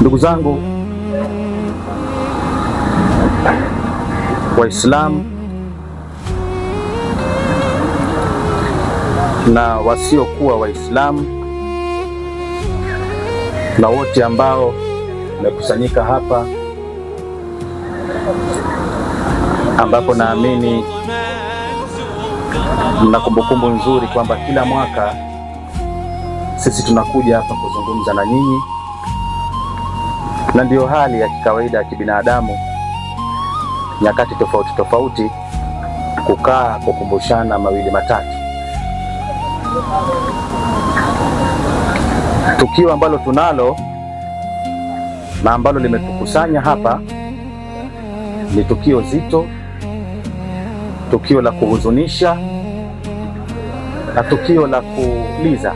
Ndugu zangu Waislamu na wasiokuwa Waislamu na wote ambao wamekusanyika hapa, ambapo naamini mna kumbukumbu nzuri kwamba kila mwaka sisi tunakuja hapa kuzungumza na nyinyi, na ndiyo hali ya kikawaida ya kibinadamu nyakati tofauti tofauti kukaa kukumbushana mawili matatu. Tukio ambalo tunalo na ambalo limetukusanya hapa ni tukio zito, tukio la kuhuzunisha na tukio la kuuliza.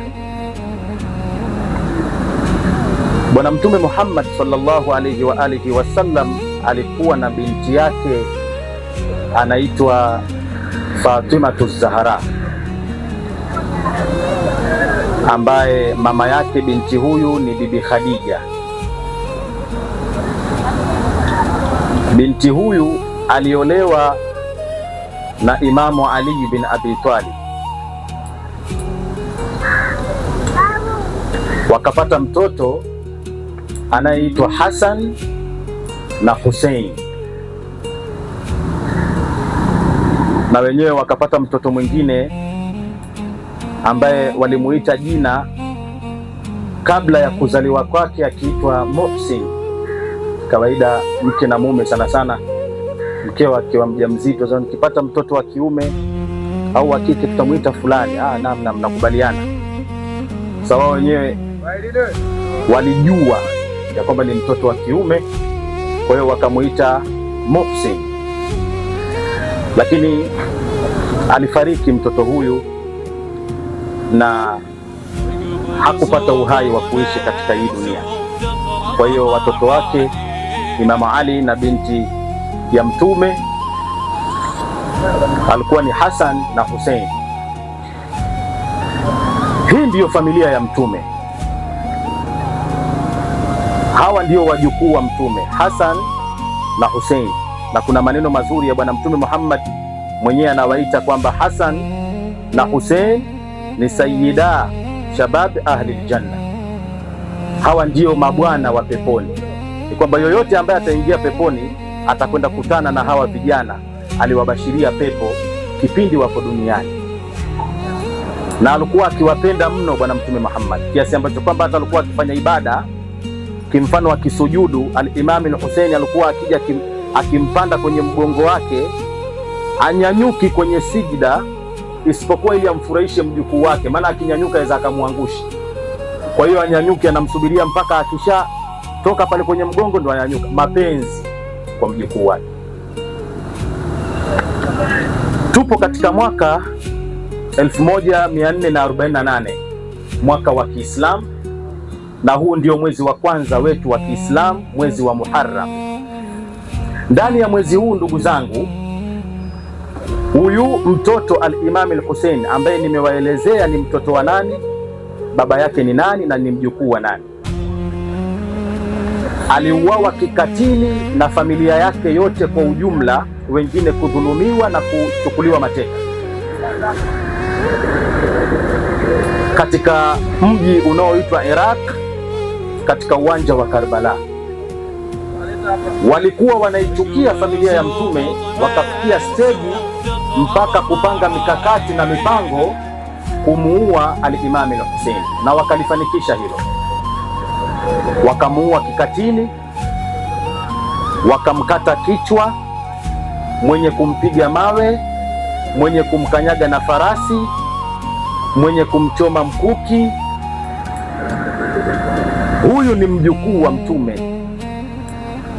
Bwana Mtume Muhammad sallallahu alayhi wa alihi wasallam alikuwa na binti yake anaitwa Fatimatu Zahra, ambaye mama yake binti huyu ni Bibi Khadija. Binti huyu aliolewa na Imamu Ali bin Abi Talib, wakapata mtoto anayeitwa Hassan na Hussein, na wenyewe wakapata mtoto mwingine ambaye walimuita jina kabla ya kuzaliwa kwake akiitwa Muhsin. Kawaida mke na mume sana sana, mkewa akiwa mjamzito, sasa nikipata mtoto wa kiume au wa kike tutamuita fulani. Naam, nakubaliana. Sawa, wenyewe walijua ya kwamba ni mtoto wa kiume, kwa hiyo wakamuita Muhsin. Lakini alifariki mtoto huyu na hakupata uhai wa kuishi katika hii dunia. Kwa hiyo watoto wake Imam Ali na binti ya Mtume alikuwa ni Hassan na Hussein. Hii ndiyo familia ya Mtume. Hawa ndio wajukuu wa Mtume, Hassan na Hussein. Na kuna maneno mazuri ya Bwana Mtume Muhammad mwenyewe anawaita kwamba Hassan na Hussein ni sayyida shabab ahli aljanna. Hawa ndio mabwana wa peponi. Ni kwamba yoyote ambaye ataingia peponi atakwenda kutana na hawa vijana aliwabashiria pepo kipindi wapo duniani. Na alikuwa akiwapenda mno Bwana Mtume Muhammad, kiasi ambacho kwamba hata alikuwa akifanya ibada kimfano akisujudu, al-Imam al-Hussein alikuwa akija akimpanda kwenye mgongo wake, anyanyuki kwenye sijida isipokuwa ili amfurahishe mjukuu wake, maana akinyanyuka aweza akamwangusha. Kwa hiyo anyanyuki, anamsubiria mpaka akisha toka pale kwenye mgongo ndo anyanyuka. Mapenzi kwa mjukuu wake. Tupo katika mwaka 1448 mwaka wa Kiislamu, na huu ndio mwezi wa kwanza wetu wa Kiislamu, mwezi wa Muharram. Ndani ya mwezi huu, ndugu zangu, huyu mtoto al-Imam al-Hussein ambaye nimewaelezea ni mtoto wa nani, baba yake ni nani na ni mjukuu wa nani, aliuawa kikatili na familia yake yote kwa ujumla, wengine kudhulumiwa na kuchukuliwa mateka katika mji unaoitwa Iraq, katika uwanja wa Karbala. Walikuwa wanaichukia familia ya Mtume, wakafikia stage mpaka kupanga mikakati na mipango kumuua al-Imam al-Hussein, na wakalifanikisha hilo. Wakamuua kikatili, wakamkata kichwa, mwenye kumpiga mawe, mwenye kumkanyaga na farasi, mwenye kumchoma mkuki. Huyu ni mjukuu wa Mtume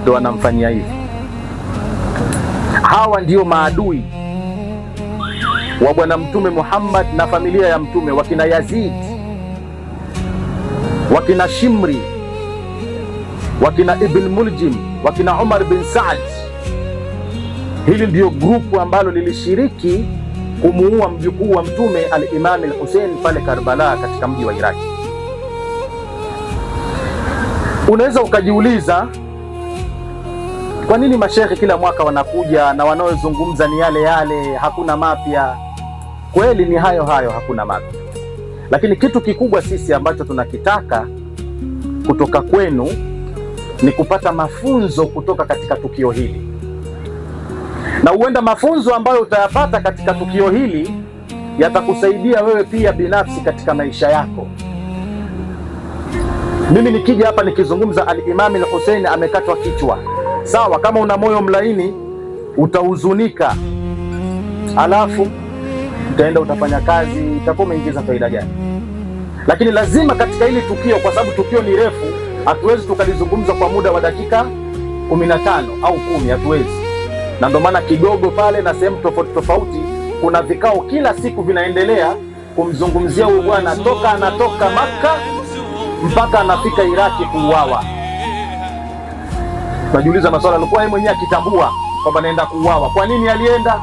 ndo anamfanyia hivi. Hawa ndio maadui wa Bwana Mtume Muhammad na familia ya Mtume, wakina Yazid, wakina Shimri, wakina Ibn Muljim, wakina Umar bin Saad. Hili ndio grupu ambalo lilishiriki kumuua mjukuu wa Mtume al-Imam al-Hussein pale Karbala katika mji wa Iraki. Unaweza ukajiuliza kwa nini mashehe kila mwaka wanakuja na wanaozungumza ni yale yale, hakuna mapya? Kweli ni hayo hayo, hakuna mapya, lakini kitu kikubwa sisi ambacho tunakitaka kutoka kwenu ni kupata mafunzo kutoka katika tukio hili, na huenda mafunzo ambayo utayapata katika tukio hili yatakusaidia wewe pia binafsi katika maisha yako. Mimi nikija hapa nikizungumza al-Imam al-Hussein amekatwa kichwa, sawa, kama una moyo mlaini utahuzunika, alafu utaenda utafanya kazi, itakuwa umeingiza faida gani? Lakini lazima katika hili tukio, kwa sababu tukio ni refu, hatuwezi tukalizungumza kwa muda wa dakika 15 au 10, hatuwezi. Na ndio maana Kigogo pale na sehemu tofauti tofauti kuna vikao kila siku vinaendelea kumzungumzia huyu bwana toka anatoka Makka mpaka anafika Iraki kuuawa. Tunajiuliza maswala, alikuwa yeye mwenyewe akitambua kwamba anaenda kuuawa, kwa nini alienda?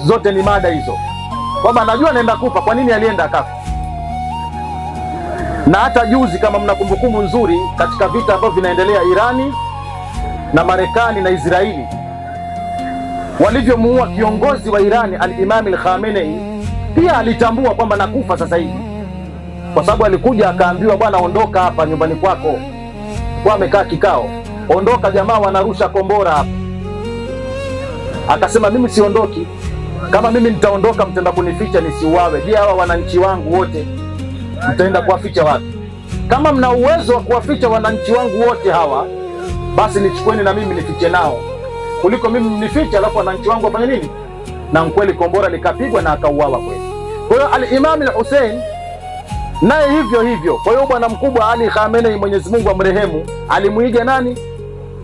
Zote ni mada hizo, kwamba anajua anaenda kufa, kwa nini alienda akafa? Na hata juzi, kama mna kumbukumbu nzuri, katika vita ambavyo vinaendelea Irani na Marekani na Israeli, walivyomuua kiongozi wa Irani al-Imam al-Khamenei, pia alitambua kwamba nakufa sasa hivi, kwa sababu alikuja akaambiwa, bwana ondoka hapa nyumbani kwako, kwa amekaa kikao, ondoka, jamaa wanarusha kombora hapa. Akasema mimi siondoki, kama mimi nitaondoka mtaenda kunificha nisiuawe. Je, hawa wananchi wangu wote mtaenda kuwaficha wapi? Kama mna uwezo wa kuwaficha wananchi wangu wote hawa, basi nichukueni na mimi nifiche nao, kuliko mimi mnifiche alafu wananchi wangu wafanye nini? Na kweli kombora likapigwa na akauawa kweli. Kwa hiyo al-Imam al-Hussein naye hivyo hivyo. Kwa hiyo bwana mkubwa Ali Khamenei, Mwenyezi Mungu amrehemu, alimuiga nani?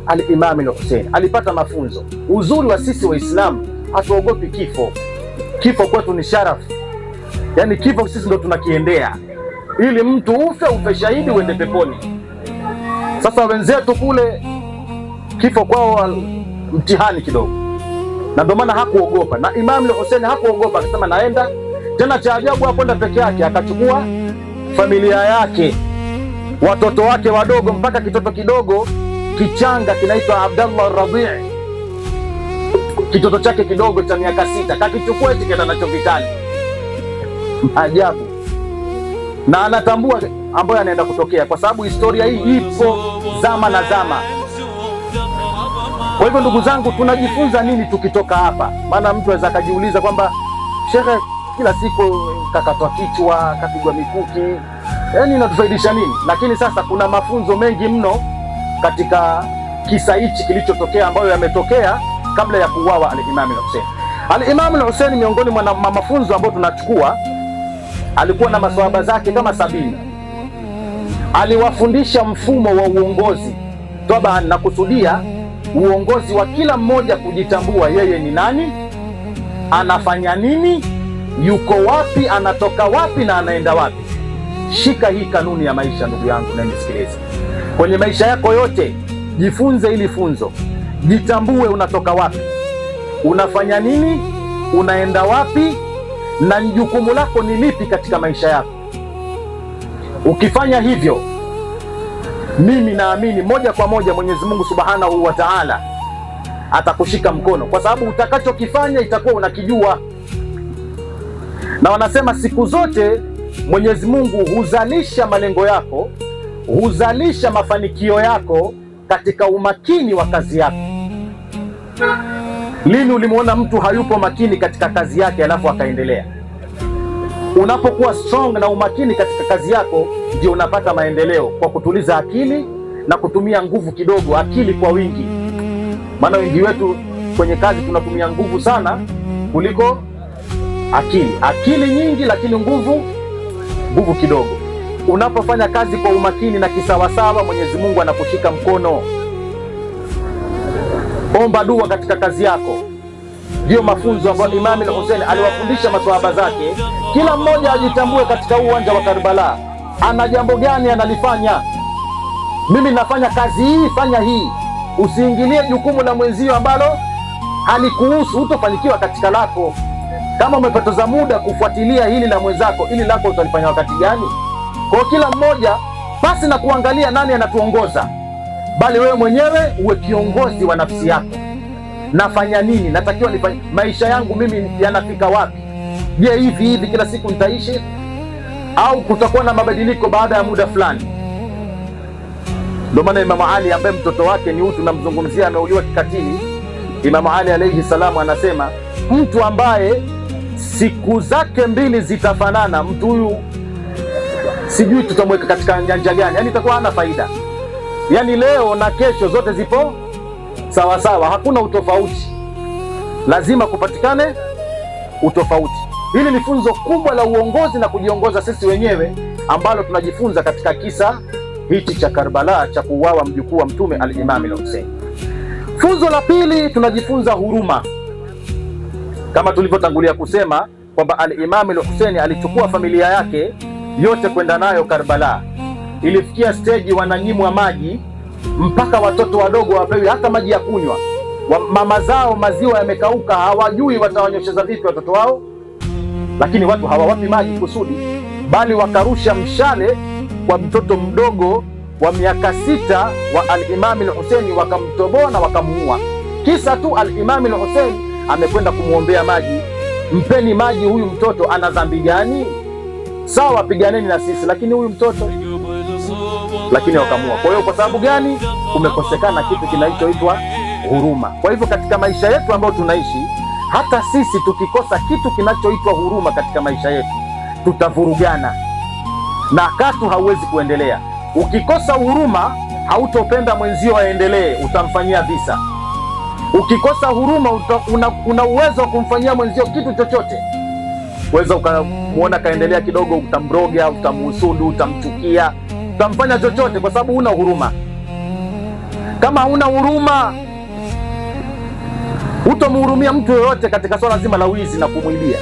Al-Imam al-Hussein. Alipata mafunzo. Uzuri wa sisi Waislamu, hatuogopi kifo. Kifo kwetu ni sharafu, yaani kifo sisi ndo tunakiendea, ili mtu ufe shahidi uende peponi. Sasa wenzetu kule kifo kwao mtihani kidogo, na ndio maana hakuogopa. Na Imam al-Hussein hakuogopa, akasema naenda. Tena cha ajabu, hakwenda peke yake, akachukua familia yake, watoto wake wadogo, mpaka kitoto kidogo kichanga kinaitwa Abdallah Rabi', kitoto chake kidogo cha miaka 6 kakichukua eti kenda nacho vitani. Ajabu. Na anatambua ambayo anaenda kutokea, kwa sababu historia hii ipo zama na zama. Kwa hivyo ndugu zangu, tunajifunza nini tukitoka hapa? Maana mtu anaweza akajiuliza kwamba shekhe, kila siku kakatwa kichwa, kapigwa mikuki, yaani inatufaidisha nini? Lakini sasa kuna mafunzo mengi mno katika kisa hichi kilichotokea, ambayo yametokea kabla ya kuuawa al-Imam al-Hussein. Al-Imam al-Hussein, miongoni mwa mafunzo ambayo tunachukua, alikuwa na maswahaba zake kama 70. Aliwafundisha mfumo wa uongozi, toba na kusudia uongozi wa kila mmoja kujitambua yeye ni nani, anafanya nini, yuko wapi, anatoka wapi na anaenda wapi. Shika hii kanuni ya maisha, ndugu yangu na nisikilize. Kwenye maisha yako yote jifunze hili funzo. Jitambue unatoka wapi, unafanya nini, unaenda wapi, na jukumu lako ni lipi katika maisha yako. Ukifanya hivyo, mimi naamini moja kwa moja Mwenyezi Mungu Subhanahu wa Ta'ala atakushika mkono, kwa sababu utakachokifanya itakuwa unakijua. Na wanasema siku zote Mwenyezi Mungu huzalisha malengo yako, huzalisha mafanikio yako katika umakini wa kazi yako. Lini ulimuona mtu hayupo makini katika kazi yake alafu akaendelea? Unapokuwa strong na umakini katika kazi yako, ndio unapata maendeleo, kwa kutuliza akili na kutumia nguvu kidogo, akili kwa wingi. Maana wengi wetu kwenye kazi tunatumia nguvu sana kuliko akili. Akili nyingi lakini nguvu kidogo. Unapofanya kazi kwa umakini na kisawasawa, Mwenyezi Mungu anakushika mkono. Omba dua katika kazi yako. Ndio mafunzo ambayo Imam al-Hussein aliwafundisha maswahaba zake. Kila mmoja ajitambue katika uwanja wa Karbala, ana jambo gani analifanya. Mimi nafanya kazi hii, fanya hii. Usiingilie jukumu la mwenzio ambalo halikuhusu, utofanikiwa katika lako. Kama umepoteza muda kufuatilia hili la mwenzako, ili lako utalifanya wakati gani? Kwa kila mmoja pasi na kuangalia nani anatuongoza, bali wewe mwenyewe uwe kiongozi wa nafsi yako. Nafanya nini? Natakiwa nifanye, maisha yangu mimi yanafika wapi? Je, hivi kila siku nitaishi au kutakuwa na mabadiliko baada ya muda fulani? Ndio maana Imam Ali ambaye mtoto wake ni huyu tunamzungumzia, ameuliwa kikatili, Imam Ali alayhi salamu anasema, mtu ambaye siku zake mbili zitafanana, mtu huyu sijui tutamweka katika nyanja gani, yani itakuwa hana faida. Yani leo na kesho zote zipo sawa sawa, hakuna utofauti, lazima kupatikane utofauti. Hili ni funzo kubwa la uongozi na kujiongoza sisi wenyewe ambalo tunajifunza katika kisa hichi cha Karbala cha kuuawa mjukuu wa Mtume al-Imam al-Hussein. Funzo la pili, tunajifunza huruma. Kama tulivyotangulia kusema kwamba al-Imam al-Hussein alichukua familia yake yote kwenda nayo Karbala. Ilifikia stage wananyimwa maji, mpaka watoto wadogo wapewi hata maji ya kunywa. Mama zao maziwa yamekauka, hawajui watawanyosheza vipi watoto wao, lakini watu hawawapi maji kusudi, bali wakarusha mshale kwa mtoto mdogo wa miaka 6 wa al-Imam al-Hussein, wakamtoboa na wakamuua. Kisa tu al-Imam al-Hussein amekwenda kumwombea maji. Mpeni maji huyu mtoto, ana dhambi gani? Sawa, piganeni na sisi, lakini huyu mtoto, lakini wakamuua. Kwa hiyo kwa sababu gani? Kumekosekana kitu kinachoitwa huruma. Kwa hivyo katika maisha yetu ambayo tunaishi, hata sisi tukikosa kitu kinachoitwa huruma katika maisha yetu, tutavurugana na katu hauwezi kuendelea. Ukikosa huruma, hautopenda mwenzio aendelee, utamfanyia visa. Ukikosa huruma, una uwezo wa kumfanyia mwenzio kitu chochote. Uweza ukamwona kaendelea kidogo, utamroga, utamhusudu, utamchukia, utamfanya chochote kwa sababu huna huruma. Kama huna huruma, hutomhurumia mtu yoyote katika swala zima la wizi na kumwibia.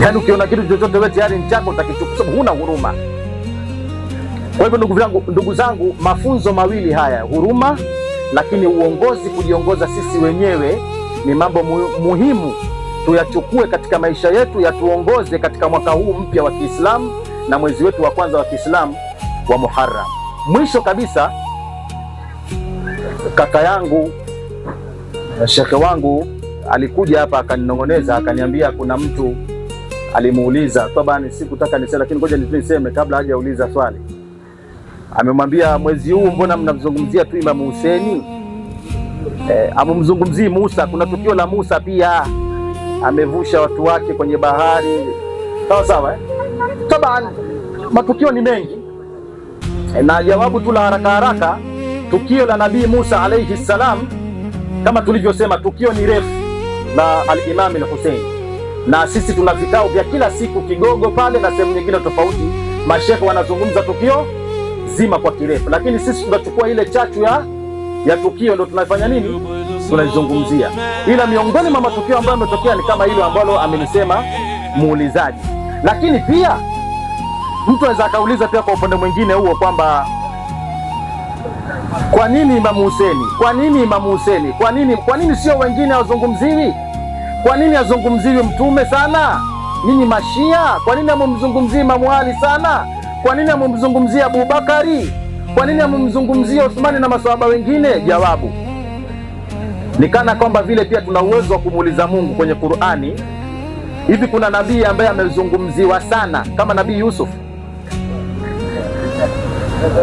Yaani ukiona kitu chochote wewe tayari ni chako, utakichukua sababu huna huruma. Kwa hivyo ndugu zangu, mafunzo mawili haya, huruma lakini uongozi, kujiongoza sisi wenyewe, ni mambo muhimu tuyachukue katika maisha yetu, yatuongoze katika mwaka huu mpya wa Kiislamu na mwezi wetu wa kwanza wa Kiislamu wa Muharram. Mwisho kabisa, kaka yangu shekhe wangu alikuja hapa akaninong'oneza, akaniambia kuna mtu alimuuliza, tabani sikutaka niseme, lakini ngoja niseme kabla hajauliza swali. Amemwambia, mwezi huu mbona mnamzungumzia tu Imam Hussein, amumzungumzii Musa? Kuna tukio la Musa pia, amevusha watu wake kwenye bahari, sawa sawa. Tabani matukio ni mengi, na jawabu tu la haraka haraka, tukio la Nabii Musa alayhi salam, kama tulivyosema, tukio ni refu la al-Imam al-Hussein, na sisi tuna vikao vya kila siku Kigogo pale na sehemu nyingine tofauti, mashekhe wanazungumza tukio zima kwa kirefu, lakini sisi tunachukua ile chachu ya tukio, ndio tunafanya nini, tunazungumzia. Ila miongoni mwa matukio ambayo yametokea ni kama hilo ambalo amenisema muulizaji. Lakini pia mtu anaweza akauliza pia kwa upande mwingine huo kwamba kwa nini Imam Hussein? Kwa nini Imam Hussein? Kwa nini sio wengine wazungumziwi? Kwa nini azungumziwi Mtume sana? Ninyi Mashia, kwa nini hamumzungumzii Imam Ali sana? Kwa nini hamumzungumzia Abubakari? Kwa nini hamumzungumzia Uthmani na maswahaba wengine? Jawabu ni kana kwamba vile pia tuna uwezo wa kumuuliza Mungu kwenye Qur'ani, hivi kuna nabii ambaye amezungumziwa sana kama Nabii Yusuf?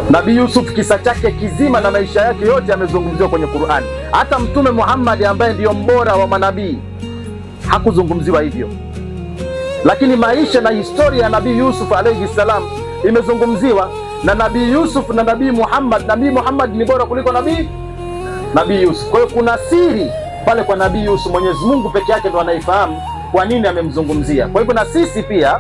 Nabii Yusuf kisa chake kizima na maisha yake yote yamezungumziwa kwenye Qur'ani. Hata Mtume Muhammad ambaye ndiyo mbora wa manabii hakuzungumziwa hivyo, lakini maisha na historia ya Nabii Yusuf alayhi salam imezungumziwa. Na Nabii Yusuf na Nabii Muhammad, Nabii Muhammad ni bora kuliko Nabii Yusuf. Kwa hiyo kuna siri pale kwa Nabii Yusuf, Mwenyezi Mungu peke yake ndo anaifahamu kwa nini amemzungumzia. Kwa hivyo na sisi pia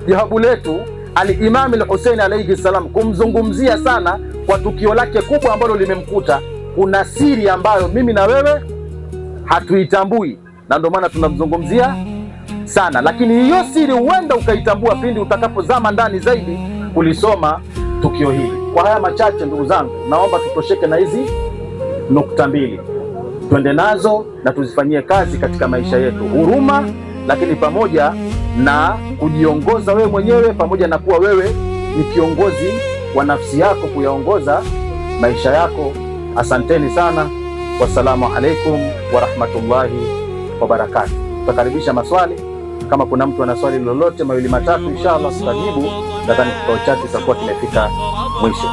jawabu letu al-Imam al-Hussein alayhi salam kumzungumzia sana kwa tukio lake kubwa ambalo limemkuta, kuna siri ambayo mimi na wewe hatuitambui, na ndio maana tunamzungumzia sana. Lakini hiyo siri huenda ukaitambua pindi utakapozama ndani zaidi kulisoma tukio hili. Kwa haya machache, ndugu zangu, naomba tutosheke na hizi nukta mbili, twende nazo na tuzifanyie kazi katika maisha yetu. Huruma, lakini pamoja na kujiongoza wewe mwenyewe, pamoja na kuwa wewe ni kiongozi wa nafsi yako kuyaongoza maisha yako. Asanteni sana. Wassalamu alaikum warahmatullahi wabarakatuh. Tutakaribisha maswali. Kama kuna mtu ana swali lolote mawili matatu, inshallah tutajibu. Nadhani kikao chetu kitakuwa kimefika mwisho.